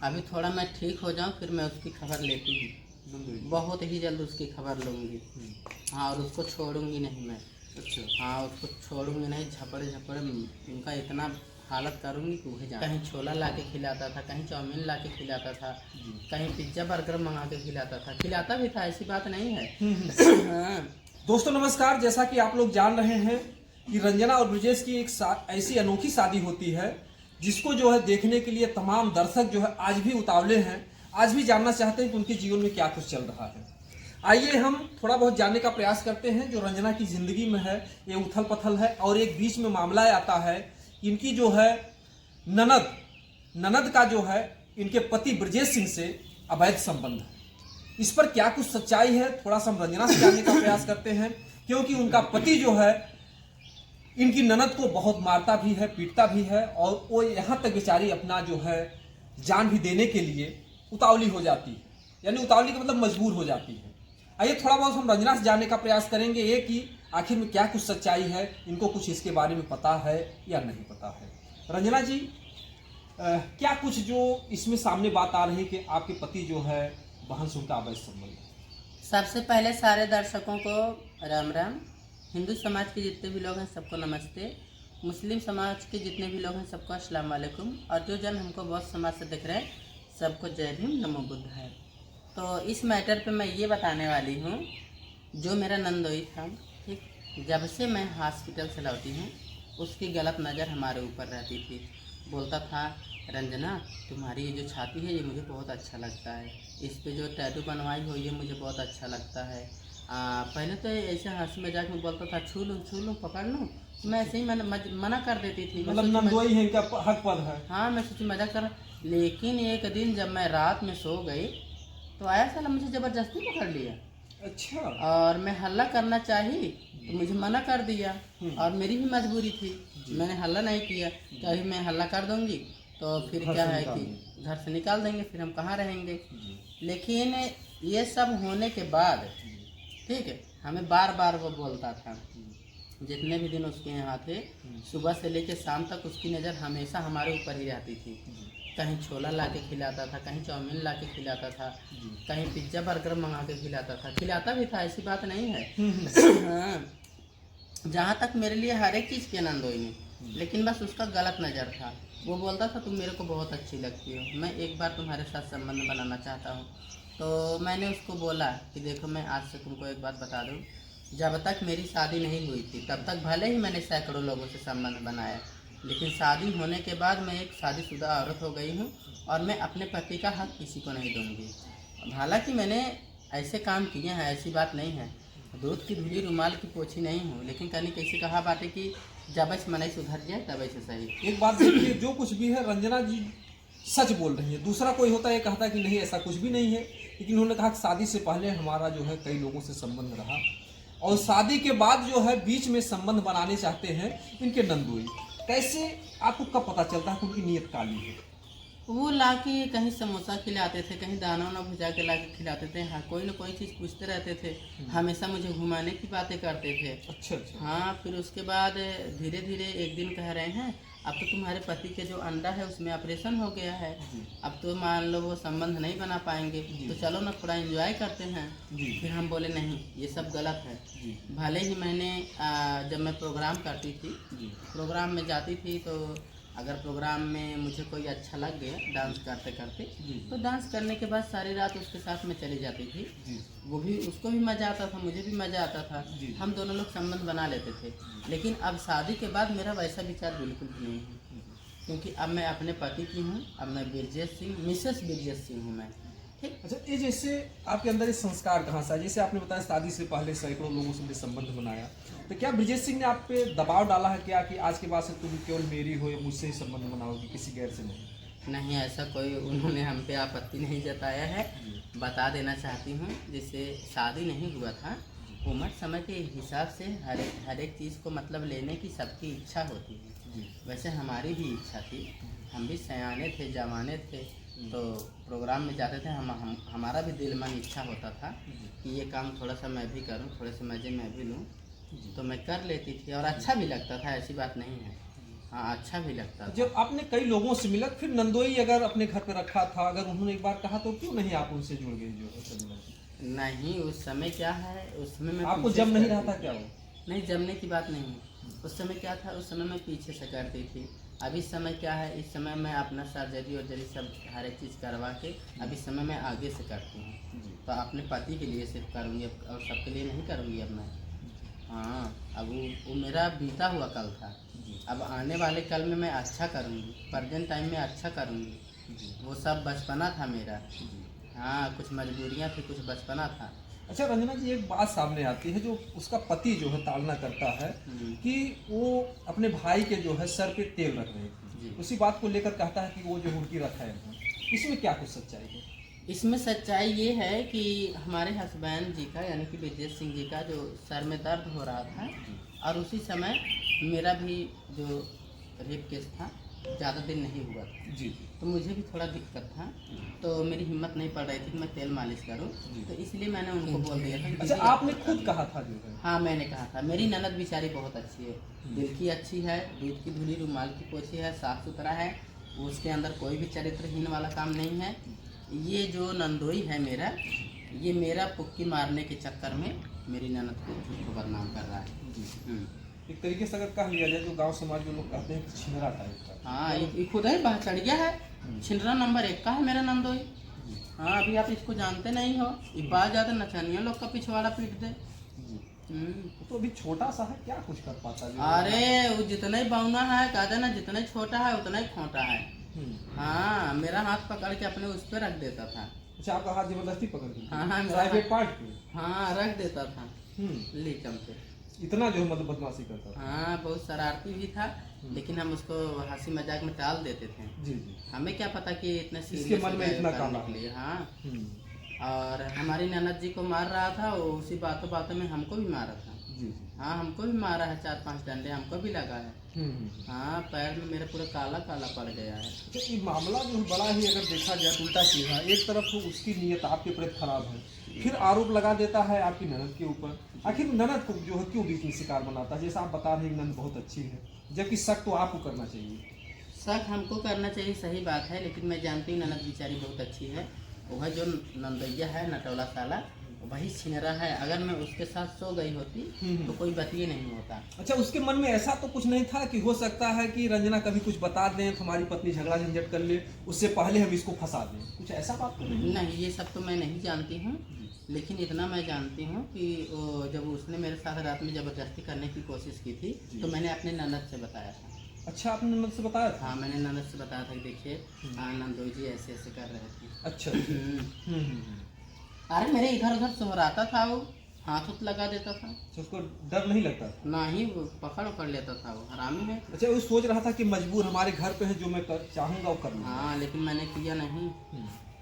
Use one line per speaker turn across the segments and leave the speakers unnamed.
अभी थोड़ा मैं ठीक हो जाऊँ फिर मैं उसकी खबर लेती हूँ, बहुत ही जल्द उसकी खबर लूँगी। हाँ, और उसको छोड़ूंगी नहीं मैं।
अच्छा।
हाँ, उसको छोड़ूंगी नहीं, झपड़े झपड़े उनका इतना हालत करूँगी कि वही जाने। कहीं छोला ला के खिलाता था, कहीं चाउमीन ला के खिलाता था, कहीं पिज्ज़ा बर्गर मंगा के खिलाता था, खिलाता भी था, ऐसी बात नहीं है। हाँ।
दोस्तों नमस्कार, जैसा कि आप लोग जान रहे हैं कि रंजना और ब्रिजेश की एक ऐसी अनोखी शादी होती है जिसको जो है देखने के लिए तमाम दर्शक जो है आज भी उतावले हैं, आज भी जानना चाहते हैं कि उनके जीवन में क्या कुछ चल रहा है। आइए हम थोड़ा बहुत जानने का प्रयास करते हैं जो रंजना की जिंदगी में है। ये उथल पथल है और एक बीच में मामला आता है, इनकी जो है ननद का जो है इनके पति ब्रिजेश सिंह से अवैध संबंध है। इस पर क्या कुछ सच्चाई है, थोड़ा सा हम रंजना से जानने का प्रयास करते हैं, क्योंकि उनका पति जो है इनकी ननद को बहुत मारता भी है, पीटता भी है और वो यहां तक बेचारी अपना जो है जान भी देने के लिए उतावली हो जाती है, यानी उतावली का मतलब मजबूर हो जाती है। आइए थोड़ा बहुत हम रंजना से जानने का प्रयास करेंगे ये कि आखिर में क्या कुछ सच्चाई है, इनको कुछ इसके बारे में पता है या नहीं पता है। रंजना जी, क्या कुछ जो इसमें सामने बात आ रही है कि आपके पति जो है बहन से उनका अवैध संबंध है।
सबसे पहले सारे दर्शकों को राम राम। हिंदू समाज के जितने भी लोग हैं सबको नमस्ते। मुस्लिम समाज के जितने भी लोग हैं सबको अस्सलाम वालेकुम। और जो जन हमको बौद्ध समाज से देख रहे हैं सबको जय भीम नमो बुद्ध है। तो इस मैटर पे मैं ये बताने वाली हूँ, जो मेरा नंदोई था, ठीक, जब से मैं हॉस्पिटल से लौटी हूँ उसकी गलत नज़र हमारे ऊपर रहती थी। बोलता था, रंजना तुम्हारी ये जो छाती है ये मुझे बहुत अच्छा लगता है, इस पे जो टैटू बनवाई हो ये मुझे बहुत अच्छा लगता है। पहले तो ऐसे हंसी मजाक में बोलता था, छू लूँ पकड़ लूँ, मैं ऐसे ही मना कर देती थी।
मतलब नंदोई है, इनका हक पद है।
हाँ, मैं सोची मजाक कर। लेकिन एक दिन जब मैं रात में सो गई तो आया साला मुझे ज़बरदस्ती पकड़ लिया।
अच्छा।
और मैं हल्ला करना चाही तो मुझे मना कर दिया, और मेरी भी मजबूरी थी, मैंने हल्ला नहीं किया कि अभी मैं हल्ला कर दूंगी तो फिर क्या है कि घर से निकाल देंगे, फिर हम कहाँ रहेंगे। लेकिन ये सब होने के बाद, ठीक है, हमें बार बार वो बोलता था, जितने भी दिन उसके यहाँ थे सुबह से लेकर शाम तक उसकी नज़र हमेशा हमारे ऊपर ही रहती थी। कहीं छोला ला के खिलाता था, कहीं चाउमीन ला के खिलाता था, कहीं पिज्ज़ा बर्गर मंगा के खिलाता था, खिलाता भी था, ऐसी बात नहीं है। हाँ, जहाँ तक मेरे लिए हर एक चीज़ के आनंद हुई, लेकिन बस उसका गलत नज़र था। वो बोलता था तुम मेरे को बहुत अच्छी लगती हो, मैं एक बार तुम्हारे साथ संबंध बनाना चाहता हूँ। तो मैंने उसको बोला कि देखो मैं आज से तुमको एक बात बता दूँ, जब तक मेरी शादी नहीं हुई थी तब तक भले ही मैंने सैकड़ों लोगों से संबंध बनाया, लेकिन शादी होने के बाद मैं एक शादीशुदा औरत हो गई हूँ और मैं अपने पति का हक किसी को नहीं दूँगी। हालांकि मैंने ऐसे काम किए हैं, ऐसी बात नहीं है, दूध की धुली रुमाल की पोछी नहीं हूँ, लेकिन कहीं कैसे कहा बात है कि जब ऐसे मनाई सुधर जाए तब ऐसे सही।
एक बात देखिए, जो कुछ भी है रंजना जी सच बोल रही है। दूसरा कोई होता है कहता है कि नहीं ऐसा कुछ भी नहीं है, लेकिन उन्होंने कहा कि शादी से पहले हमारा जो है कई लोगों से संबंध रहा और शादी के बाद जो है बीच में संबंध बनाने चाहते हैं इनके नंदोई। कैसे आपको कब पता चलता है कि उनकी नीयत काली है?
वो ला के कहीं समोसा खिलाते थे, कहीं दाना वाना भुजा के ला के खिलाते थे। हाँ, कोई ना कोई चीज़ पूछते रहते थे, हमेशा मुझे घुमाने की बातें करते थे।
अच्छा अच्छा।
हाँ, फिर उसके बाद धीरे धीरे एक दिन कह रहे हैं अब तो तुम्हारे पति के जो अंडा है उसमें ऑपरेशन हो गया है, अब तो मान लो वो संबंध नहीं बना पाएंगे, तो चलो ना थोड़ा एंजॉय करते हैं। फिर हम बोले नहीं, ये सब गलत है। भले ही मैंने जब मैं प्रोग्राम करती थी, प्रोग्राम में जाती थी, तो अगर प्रोग्राम में मुझे कोई अच्छा लग गया डांस करते करते, तो डांस करने के बाद सारी रात उसके साथ में चली जाती थी। वो भी, उसको भी मज़ा आता था, मुझे भी मज़ा आता था, हम दोनों लोग संबंध बना लेते थे। लेकिन अब शादी के बाद मेरा वैसा विचार बिल्कुल भी नहीं है, क्योंकि अब मैं अपने पति की हूँ, अब मैं ब्रिजेश सिंह, मिसेस ब्रिजेश सिंह हूँ मैं, ठीक।
अच्छा, ये जैसे आपके अंदर ये संस्कार कहाँ से आया? जैसे आपने बताया शादी से पहले सैकड़ों लोगों से संबंध बनाया, तो क्या ब्रिजेश सिंह ने आप पे दबाव डाला है क्या कि आज के बाद से तुम केवल मेरी हो या मुझसे ही संबंध बनाओगी, किसी गैर से नहीं?
नहीं, ऐसा कोई उन्होंने हम पे आपत्ति नहीं जताया है। बता देना चाहती हूँ, जिससे शादी नहीं हुआ था, उम्र समय के हिसाब से हर एक चीज़ को मतलब लेने की सबकी इच्छा होती है। वैसे हमारी भी इच्छा थी, हम भी सयाने थे, जवाने थे, तो प्रोग्राम में जाते थे, हमारा भी दिल मन इच्छा होता था कि ये काम थोड़ा सा मैं भी करूं, थोड़े से मज़े मैं भी लूं, तो मैं कर लेती थी और अच्छा भी लगता था, ऐसी बात नहीं है। हाँ अच्छा भी लगता था।
जब आपने कई लोगों से मिला, फिर नंदोई अगर अपने घर पे रखा था, अगर उन्होंने एक बार कहा तो क्यों नहीं आप उनसे जुड़ गए जो है शर्मिला जी?
नहीं उस समय क्या है, उस समय मैं
आपको
पीछे
जब
से
नहीं रहा
करती
था
थी।
क्या वो?
नहीं जमने की बात नहीं है, उस समय क्या था, उस समय मैं पीछे से करती थी। अब इस समय क्या है, इस समय मैं अपना सर्जरी वर्जरी सब हर एक चीज़ करवा के अब इस समय मैं आगे से करती हूँ।
जी।
तो अपने पति के लिए सिर्फ करूँगी अब, और सबके लिए नहीं करूँगी अब मैं। हाँ अब वो मेरा बीता हुआ कल था,
जी।
अब आने वाले कल में मैं अच्छा करूँगी, प्रेजेंट टाइम में अच्छा करूँगी।
जी।
वो सब बचपना था मेरा।
जी।
हाँ कुछ मजबूरियाँ थी, कुछ बचपना था।
अच्छा रंजना जी, एक बात सामने आती है, जो उसका पति जो है ताड़ना करता है कि वो अपने भाई के जो है सर पे तेल रख रहे
जी।
थे, उसी बात को लेकर कहता है कि वो जो हुड़की रखा है, इसमें क्या कुछ सच्चाई है?
इसमें सच्चाई ये है कि हमारे हस्बैंड जी का यानी कि ब्रजेश सिंह जी का जो सर में दर्द हो रहा था, और उसी समय मेरा भी जो रेप केस था ज़्यादा दिन नहीं हुआ था।
जी।
तो मुझे भी थोड़ा दिक्कत था, तो मेरी हिम्मत नहीं पड़ रही थी कि मैं तेल मालिश करूं, तो इसलिए मैंने उनको बोल दिया था कि
अच्छा
दीदी आप
आपने
कर
खुद
लीजिए।
कहा था जो है?
हाँ मैंने कहा था। मेरी ननद बेचारी बहुत अच्छी है, दिल की अच्छी है, दूध की धुली रुमाल की पोछी है, साफ सुथरा है, उसके अंदर कोई भी चरित्रहीन वाला काम नहीं है। ये जो नंदोई है मेरा, ये मेरा पुक्की मारने के चक्कर में मेरी ननद को झूठ को बदनाम कर रहा है।
जी। एक तरीके से अगर कह लिया जाए तो गांव समाज में लोग कहते हैं कि छिनरा टाइप का।
हाँ ये खुद ही बाहर चढ़ गया है, छिनरा नंबर 1 का है मेरा नंदोई। हाँ अभी आप इसको जानते नहीं हो, ये बात ज़्यादा नचनिया लोग का पिछवाड़ा पीट दे।
तो अभी छोटा सा है, क्या कुछ कर पाता है?
अरे वो जितना ही बौना है, कहते ना जितना ही छोटा है उतना ही खोटा है। हाँ मेरा हाथ पकड़ के अपने उस पर रख देता था।
अच्छा आपका हाथ जबरदस्ती पकड़ के?
हाँ हाँ
प्राइवेट पार्ट पे?
हाँ रख देता था लीचम पे।
इतना जो है मतलब बदमाशी करता था?
हाँ बहुत शरारती भी था, लेकिन हम उसको हंसी मजाक में टाल देते थे।
जी जी।
हमें क्या पता कि इतने
इसके
सीरियस
मन में इतना काला
के लिए। हाँ
हम्म।
और हमारी ननद जी को मार रहा था, वो उसी बातों बातों में हमको भी मारा था।
जी जी।
हाँ हमको भी मारा है, 4-5 डंडे हमको भी लगा है। हाँ पैर में मेरे पूरा काला काला पड़ गया है।
तो ये मामला जो है बड़ा ही, अगर देखा जाए तो उल्टा सीधा, एक तरफ तो उसकी नीयत आपके प्रति खराब है, फिर आरोप लगा देता है आपकी ननद के ऊपर। आखिर ननद को जो है क्यों बीच में शिकार बनाता है? जैसा आप बता रहे हैं ननद बहुत अच्छी है, जबकि शक तो आपको करना चाहिए।
शक हमको करना चाहिए, सही बात है, लेकिन मैं जानती हूँ ननद बेचारी बहुत अच्छी है। वह जो नंदैया है नटौला साला, वही छिनरा है। अगर मैं उसके साथ सो गई होती तो कोई बतिए नहीं होता।
अच्छा उसके मन में ऐसा तो कुछ नहीं था कि हो सकता है कि रंजना कभी कुछ बता दें तो हमारी पत्नी झगड़ा झंझट कर ले, उससे पहले हम इसको फंसा दें, कुछ ऐसा बात तो नहीं?
नहीं ये सब तो मैं नहीं जानती हूँ, लेकिन इतना मैं जानती हूँ कि जब उसने मेरे साथ रात में ज़बरदस्ती करने की कोशिश की थी तो मैंने अपने ननद से बताया था।
अच्छा आपने ननद से बताया था?
हाँ मैंने ननद से बताया था कि देखिए नंदोई जी ऐसे ऐसे कर रहे थे।
अच्छा।
अरे मेरे इधर उधर सोहराता था, वो हाथ उत लगा देता था।
तो उसको डर नहीं लगता था?
ना ही वो पकड़ लेता था, वो हरामी है।
अच्छा वो सोच रहा था कि मजबूर हमारे घर पे है, जो मैं चाहूंगा वो कर लूंगा।
हाँ लेकिन मैंने किया नहीं।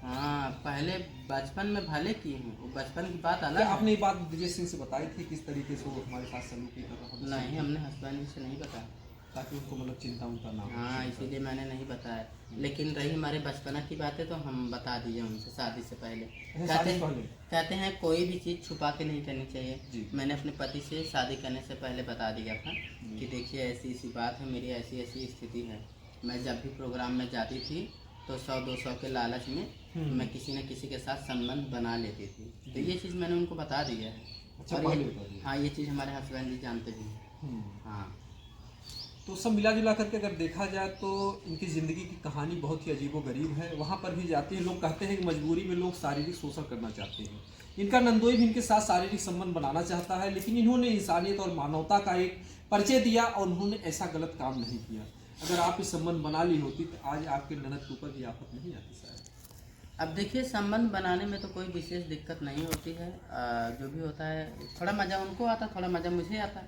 हाँ पहले बचपन में भले की हूँ, वो बचपन की बात अलग है।
आपने ये बात ब्रजेश सिंह से बताई थी किस तरीके से वो हमारे साथ सलूकी कर रहा था?
नहीं हमने हस्बैंड जी से नहीं बताया,
ताकि उनको मतलब चिंता उनका ना हो।
हाँ इसीलिए मैंने नहीं बताया। लेकिन रही हमारे बचपना की बातें तो हम बता दिए उनसे शादी से पहले। कहते हैं कोई भी चीज़ छुपा के नहीं करनी चाहिए। मैंने अपने पति से शादी करने से पहले बता दिया था कि देखिए ऐसी ऐसी बात है, मेरी ऐसी ऐसी स्थिति है। मैं जब भी प्रोग्राम में जाती थी तो 100-200 के लालच में मैं किसी न किसी के साथ संबंध बना लेती थी। तो ये चीज़ मैंने उनको बता दिया है।
अच्छा,
और हाँ ये चीज़ हमारे हस्बैंड जी जानते भी हैं। हाँ
तो सब मिला जुला करके अगर देखा जाए तो इनकी ज़िंदगी की कहानी बहुत ही अजीबोगरीब है। वहाँ पर भी जाते हैं लोग, कहते हैं कि मजबूरी में लोग शारीरिक शोषण करना चाहते हैं। इनका नंदोई भी इनके साथ शारीरिक संबंध बनाना चाहता है, लेकिन इन्होंने इंसानियत और मानवता का एक परिचय दिया और उन्होंने ऐसा गलत काम नहीं किया। अगर आप इस संबंध बना ली होती तो आज आपके ननद के ऊपर भी आफत नहीं आती शायद।
अब देखिए संबंध बनाने में तो कोई विशेष दिक्कत नहीं होती है। जो भी होता है थोड़ा मज़ा उनको आता, थोड़ा मज़ा मुझे आता।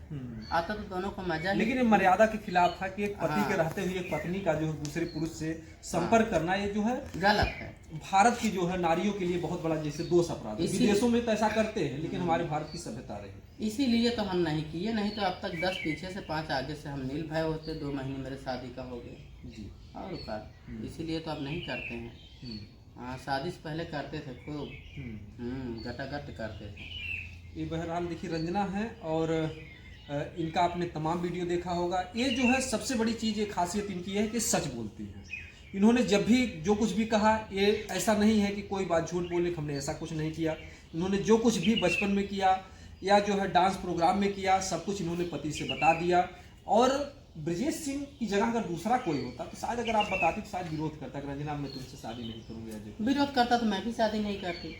आता तो दोनों को मज़ा।
लेकिन ये मर्यादा के खिलाफ था कि एक पति के रहते हुए एक पत्नी का जो है दूसरे पुरुष से संपर्क करना, ये जो है
गलत है।
भारत की जो है नारियों के लिए बहुत बड़ा जैसे दोष अपराध है। विदेशों में तो ऐसा करते हैं, लेकिन हमारे भारत की सभ्यता रही।
इसीलिए तो हम नहीं किए, नहीं तो अब तक 10 पीछे से 5 आगे से हम निर्भय होते। 2 महीने मेरे शादी का हो गया
जी।
और का इसीलिए तो अब नहीं करते हैं। हाँ शादी से पहले करते थे खूब, गटागट करते थे।
ये बहरहाल देखिए रंजना है और इनका आपने तमाम वीडियो देखा होगा। ये जो है सबसे बड़ी चीज़, ये खासियत इनकी है कि सच बोलती है। इन्होंने जब भी जो कुछ भी कहा, ये ऐसा नहीं है कि कोई बात झूठ बोलने, हमने ऐसा कुछ नहीं किया। इन्होंने जो कुछ भी बचपन में किया या जो है डांस प्रोग्राम में किया, सब कुछ इन्होंने पति से बता दिया। और ब्रजेश सिंह की जगह अगर दूसरा कोई होता तो शायद अगर आप बताती तो शायद विरोध करता कि रंजना मैं तुमसे शादी नहीं करूँगी।
विरोध करता तो मैं भी शादी नहीं करती,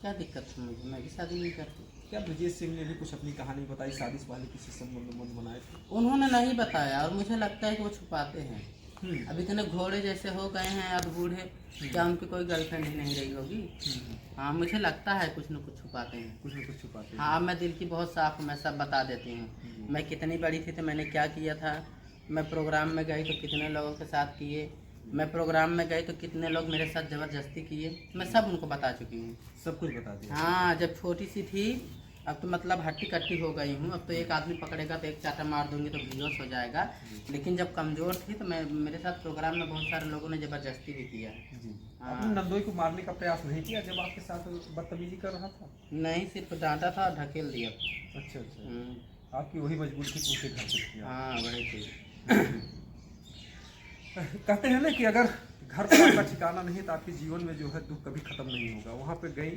क्या दिक्कत है मुझे, मैं भी शादी नहीं करती।
क्या ब्रजेश सिंह ने भी कुछ अपनी कहानी बताई, शादी से पहले किसी संबंध बनाए थे?
उन्होंने नहीं बताया और मुझे लगता है कि वो छुपाते हैं। अब इतने घोड़े जैसे हो गए हैं अब बूढ़े, क्या उनकी कोई गर्लफ्रेंड ही नहीं रही होगी? हाँ, मुझे लगता है कुछ न कुछ छुपाते हैं,
कुछ न कुछ छुपाते हैं।
हाँ, मैं दिल की बहुत साफ हूँ, मैं सब बता देती हूँ। मैं कितनी बड़ी थी तो मैंने क्या किया था, मैं प्रोग्राम में गई तो कितने लोगों के साथ किए, मैं प्रोग्राम में गई तो कितने लोग मेरे साथ ज़बरदस्ती किए, मैं सब उनको बता चुकी हूँ।
सब कुछ बता दिया।
हाँ, जब छोटी सी थी, अब तो मतलब हट्टी कट्टी हो गई हूँ। अब तो एक आदमी पकड़ेगा तो एक चाटा मार दूंगी तो बेहोश हो जाएगा। लेकिन जब कमज़ोर थी तो मैं, मेरे साथ प्रोग्राम में बहुत सारे लोगों ने ज़बरदस्ती भी किया।
जी।
हाँ।
आपने नंदोई को मारने का प्रयास नहीं किया जब आपके साथ बदतमीजी कर रहा था?
नहीं, सिर्फ डांटा था और ढकेल दिया।
अच्छा अच्छा। आपकी वही मजबूरी थी कि उसे घर से किया।
हाँ, बड़ी थी।
कहते हैं ना कि अगर घर पर आपका ठिकाना नहीं तो आपके जीवन में जो है दुख कभी खत्म नहीं होगा। वहाँ पे गई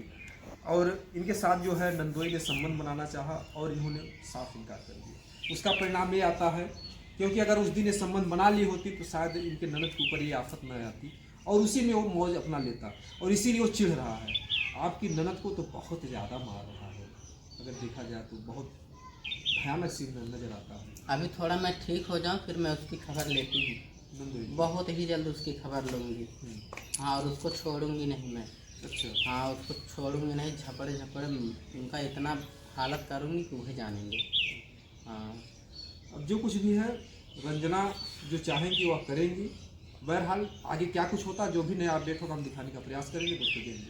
और इनके साथ जो है नंदोई ने संबंध बनाना चाहा और इन्होंने साफ इनकार कर दिया। उसका परिणाम ये आता है, क्योंकि अगर उस दिन ये संबंध बना ली होती तो शायद इनके ननद के ऊपर ये आफत न आती और उसी में वो मौज अपना लेता, और इसीलिए वो चिढ़ रहा है। आपकी ननद को तो बहुत ज़्यादा मार रहा है, अगर देखा जाए तो बहुत भयानक सीन नजर आता है।
अभी थोड़ा मैं ठीक हो जाऊँ फिर मैं उसकी खबर लेती हूँ, बहुत ही जल्द उसकी खबर लूँगी। हाँ, और उसको छोड़ूंगी नहीं मैं।
अच्छा।
हाँ, उसको छोड़ूंगी नहीं, झपड़े झपड़े उनका इतना हालत करूँगी कि वही जानेंगे। हाँ,
अब जो कुछ भी है रंजना जो चाहेंगी वह करेंगी। बहरहाल आगे क्या कुछ होता, जो भी नया अपडेट होगा हम दिखाने का प्रयास करेंगे। दोस्तों, जय हिंद।